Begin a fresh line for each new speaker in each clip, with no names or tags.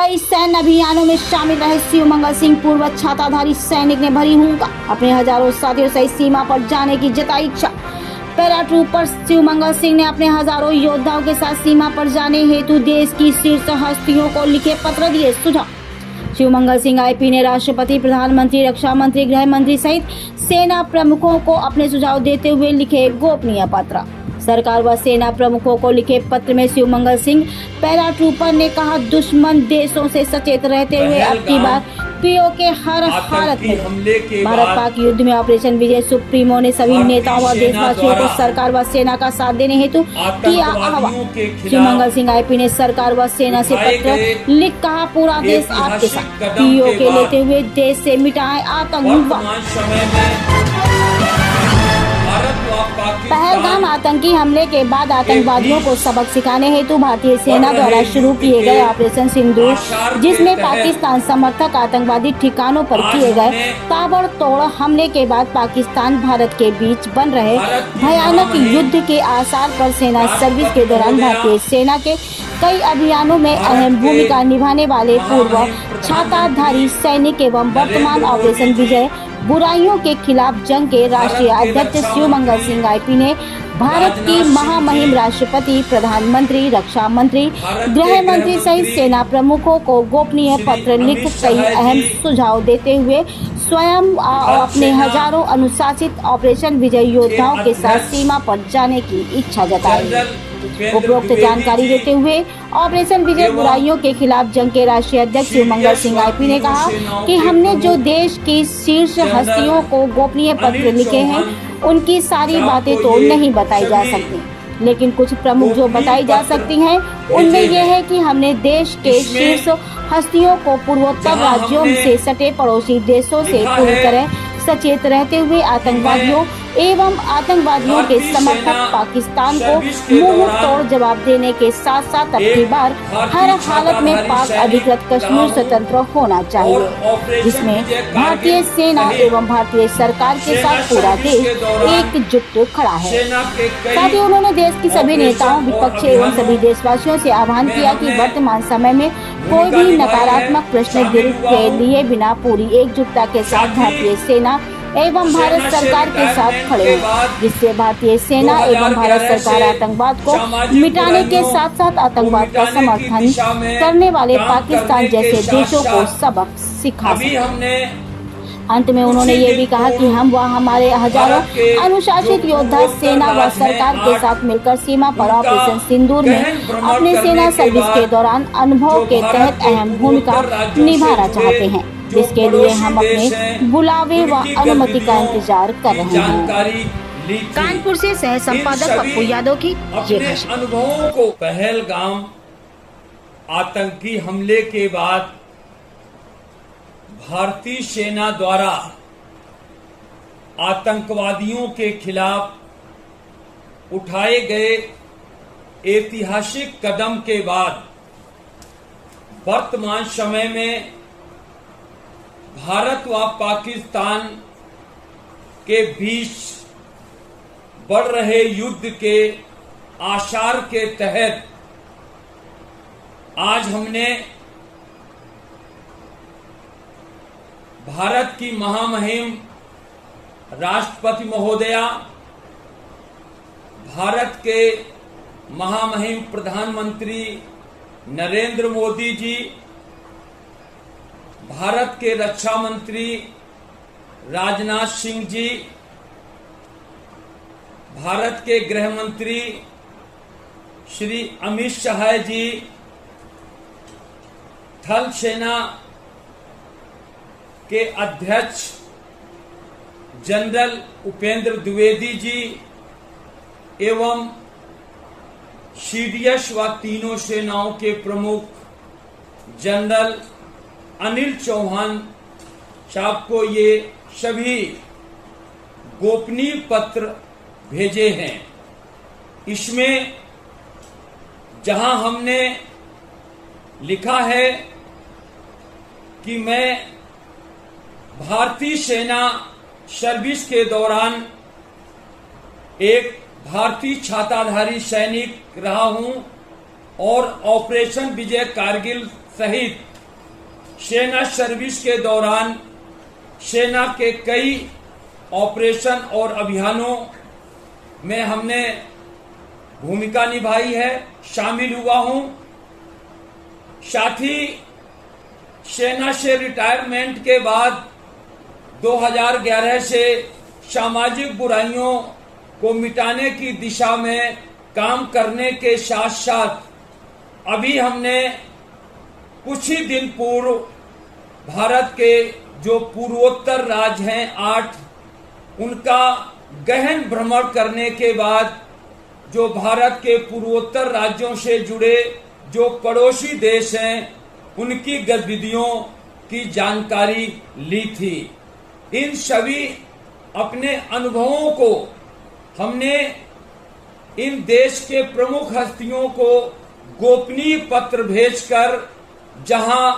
कई सैन्य अभियानों में शामिल रहे शिवमंगल सिंह पूर्व छाताधारी सैनिक ने भरी हुंकार, अपने हजारों साथियों सहित सीमा पर जाने की जताई इच्छा। पैरा ट्रूपर शिवमंगल सिंह ने अपने हजारों योद्धाओं के साथ सीमा पर जाने हेतु देश की शीर्ष हस्तियों को लिखे पत्र दिए सुझाव। शिवमंगल सिंह आईपी ने राष्ट्रपति, प्रधानमंत्री, रक्षा मंत्री, गृह मंत्री सहित सेना प्रमुखों को अपने सुझाव देते हुए लिखे गोपनीय पत्र। सरकार व सेना प्रमुखों को लिखे पत्र में शिवमंगल सिंह पैरा ट्रूपर ने कहा, दुश्मन देशों से सचेत रहते हुए अब की बार पीओ के हर हालत में भारत पाक युद्ध में ऑपरेशन विजय सुप्रीमो ने सभी नेताओं व देशवासियों को सरकार व सेना का साथ देने हेतु किया आह्वान। शिवमंगल सिंह आईपी ने सरकार व सेना से पत्र लिख कहा, पूरा देश आपके साथ, पीओ के लेते हुए देश से मिटाएं आतंकवाद। पहलगाम आतंकी हमले के बाद आतंकवादियों को सबक सिखाने हेतु भारतीय सेना द्वारा शुरू किए गए ऑपरेशन सिंदूर, जिसमें पाकिस्तान समर्थक आतंकवादी ठिकानों पर किए गए ताबड़तोड़ हमले के बाद पाकिस्तान भारत के बीच बन रहे भयानक युद्ध के आसार पर सेना सर्विस के दौरान भारतीय सेना के कई अभियानों में अहम भूमिका निभाने वाले पूर्व छाताधारी सैनिक एवं वर्तमान ऑपरेशन विजय बुराइयों के खिलाफ जंग के राष्ट्रीय अध्यक्ष शिवमंगल सिंह आईपी ने भारत की महामहिम राष्ट्रपति, प्रधानमंत्री, रक्षा मंत्री, गृह मंत्री सहित सेना प्रमुखों को गोपनीय पत्र लिख कई अहम सुझाव देते हुए स्वयं अपने हजारों अनुशासित ऑपरेशन विजय योद्धाओं के साथ सीमा पर जाने की इच्छा जताई। उपरोक्त जानकारी देते हुए ऑपरेशन विजय बुराइयों के खिलाफ जंग के राष्ट्रीय अध्यक्ष शिवमंगल सिंह आईपी ने कहा कि हमने जो देश की शीर्ष हस्तियों को गोपनीय पत्र लिखे हैं, उनकी सारी बातें तो नहीं बताई जा सकती, लेकिन कुछ प्रमुख जो बताई जा सकती हैं उनमें यह है कि हमने देश के शीर्ष हस्तियों को पूर्वोत्तर राज्यों से सटे पड़ोसी देशों से पूरी तरह सचेत रहते हुए आतंकवादियों एवं आतंकवादियों के समर्थक पाकिस्तान को मुंह तोड़ जवाब देने के साथ साथ अब की बार हर हालत में पाक अधिकृत कश्मीर स्वतंत्र होना चाहिए, जिसमें भारतीय सेना एवं भारतीय सरकार के साथ पूरा देश एकजुट खड़ा है। साथ ही उन्होंने देश की सभी नेताओं, विपक्ष एवं सभी देशवासियों से आह्वान किया कि वर्तमान समय में कोई भी नकारात्मक प्रश्न दिल के लिए बिना पूरी एकजुटता के साथ भारतीय सेना एवं भारत सरकार के साथ खड़े हो, जिससे भारतीय सेना एवं भारत सरकार आतंकवाद को मिटाने के साथ साथ आतंकवाद का समर्थन करने वाले पाकिस्तान जैसे देशों को सबक सिखा सके। अंत में उन्होंने ये भी कहा कि हम व हमारे हजारों अनुशासित योद्धा सेना व सरकार के साथ मिलकर सीमा पर ऑपरेशन सिंदूर में अपने सेना सर्विस के दौरान अनुभव के तहत अहम भूमिका निभाना चाहते हैं, जिसके लिए हम अपने बुलावे व अनुमति का इंतजार कर रहे हैं। कानपुर से सह संपादक पप्पू यादव की ये
अनुभवों को पहलगाम आतंकी हमले के बाद भारतीय सेना द्वारा आतंकवादियों के खिलाफ उठाए गए ऐतिहासिक कदम के बाद वर्तमान समय में भारत व पाकिस्तान के बीच बढ़ रहे युद्ध के आसार के तहत आज हमने भारत की महामहिम राष्ट्रपति महोदया, भारत के महामहिम प्रधानमंत्री नरेंद्र मोदी जी, भारत के रक्षा मंत्री राजनाथ सिंह जी, भारत के गृह मंत्री श्री अमित शाह जी, थल सेना के अध्यक्ष जनरल उपेंद्र द्विवेदी जी एवं सीडीएस व तीनों सेनाओं के प्रमुख जनरल अनिल चौहान साहब को ये सभी गोपनीय पत्र भेजे हैं। इसमें जहां हमने लिखा है कि मैं भारतीय सेना सर्विस के दौरान एक भारतीय छाताधारी सैनिक रहा हूं और ऑपरेशन विजय कारगिल सहित सेना सर्विस के दौरान सेना के कई ऑपरेशन और अभियानों में हमने भूमिका निभाई है, शामिल हुआ हूं। साथ ही सेना से रिटायरमेंट के बाद 2011 से सामाजिक बुराइयों को मिटाने की दिशा में काम करने के साथ साथ अभी हमने कुछ ही दिन पूर्व भारत के जो पूर्वोत्तर राज्य हैं 8, उनका गहन भ्रमण करने के बाद जो भारत के पूर्वोत्तर राज्यों से जुड़े जो पड़ोसी देश हैं उनकी गतिविधियों की जानकारी ली थी। इन सभी अपने अनुभवों को हमने इन देश के प्रमुख हस्तियों को गोपनीय पत्र भेजकर जहां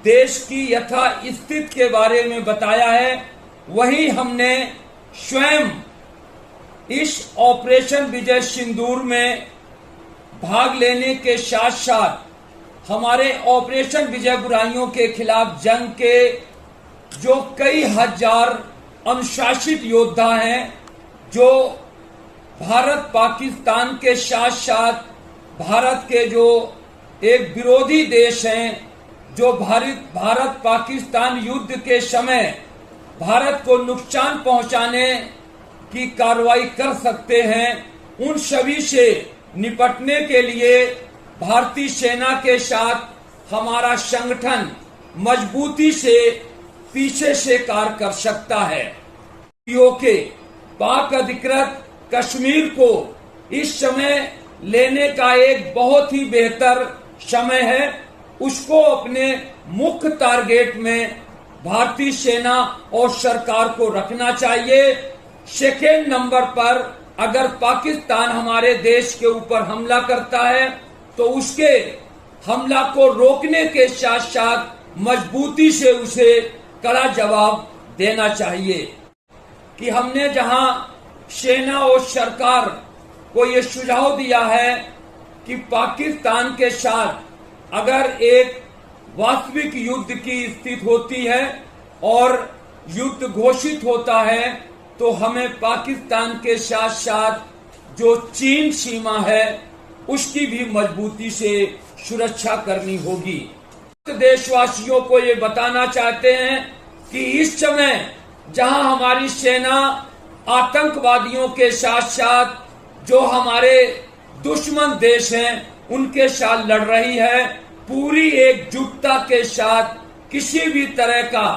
देश की यथा स्थिति के बारे में बताया है, वहीं हमने स्वयं इस ऑपरेशन विजय सिंदूर में भाग लेने के साथ साथ हमारे ऑपरेशन विजय बुराइयों के खिलाफ जंग के जो कई हजार अनुशासित योद्धा हैं, जो भारत पाकिस्तान के साथ साथ भारत के जो एक विरोधी देश हैं, जो भारत पाकिस्तान युद्ध के समय भारत को नुकसान पहुंचाने की कार्रवाई कर सकते हैं, उन सभी से निपटने के लिए भारतीय सेना के साथ हमारा संगठन मजबूती से पीछे से कार्य कर सकता है। के पाक अधिकृत कश्मीर को इस समय लेने का एक बहुत ही बेहतर समय है। उसको अपने मुख्य टारगेट में भारतीय सेना और सरकार को रखना चाहिए। सेकेंड नंबर पर अगर पाकिस्तान हमारे देश के ऊपर हमला करता है तो उसके हमला को रोकने के साथ साथ मजबूती से उसे कड़ा जवाब देना चाहिए। कि हमने जहां सेना और सरकार को ये सुझाव दिया है कि पाकिस्तान के साथ अगर एक वास्तविक युद्ध की स्थिति होती है और युद्ध घोषित होता है तो हमें पाकिस्तान के साथ साथ जो चीन सीमा है उसकी भी मजबूती से सुरक्षा करनी होगी। देशवासियों को ये बताना चाहते हैं कि इस समय जहां हमारी सेना आतंकवादियों के साथ साथ जो हमारे दुश्मन देश हैं उनके साथ लड़ रही है, पूरी एकजुटता के साथ किसी भी तरह का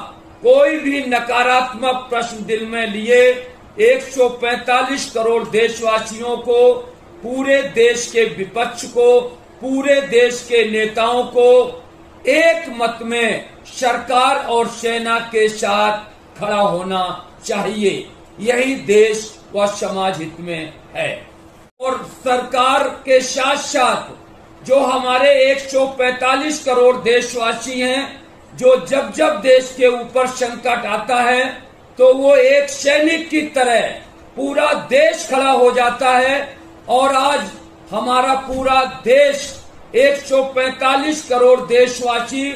कोई भी नकारात्मक प्रश्न दिल में लिए 145 करोड़ देशवासियों को, पूरे देश के विपक्ष को, पूरे देश के नेताओं को एक मत में सरकार और सेना के साथ खड़ा होना चाहिए। यही देश व समाज हित में है। और सरकार के साथ साथ जो हमारे 145 करोड़ देशवासी हैं, जो जब जब देश के ऊपर संकट आता है तो वो एक सैनिक की तरह पूरा देश खड़ा हो जाता है। और आज हमारा पूरा देश 145 करोड़ देशवासी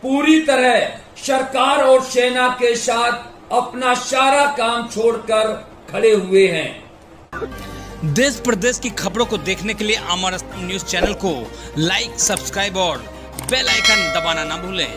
पूरी तरह सरकार और सेना के साथ अपना सारा काम छोड़कर खड़े हुए हैं।
देश प्रदेश की खबरों को देखने के लिए अमर न्यूज चैनल को लाइक, सब्सक्राइब और बेल आइकन दबाना ना भूलें।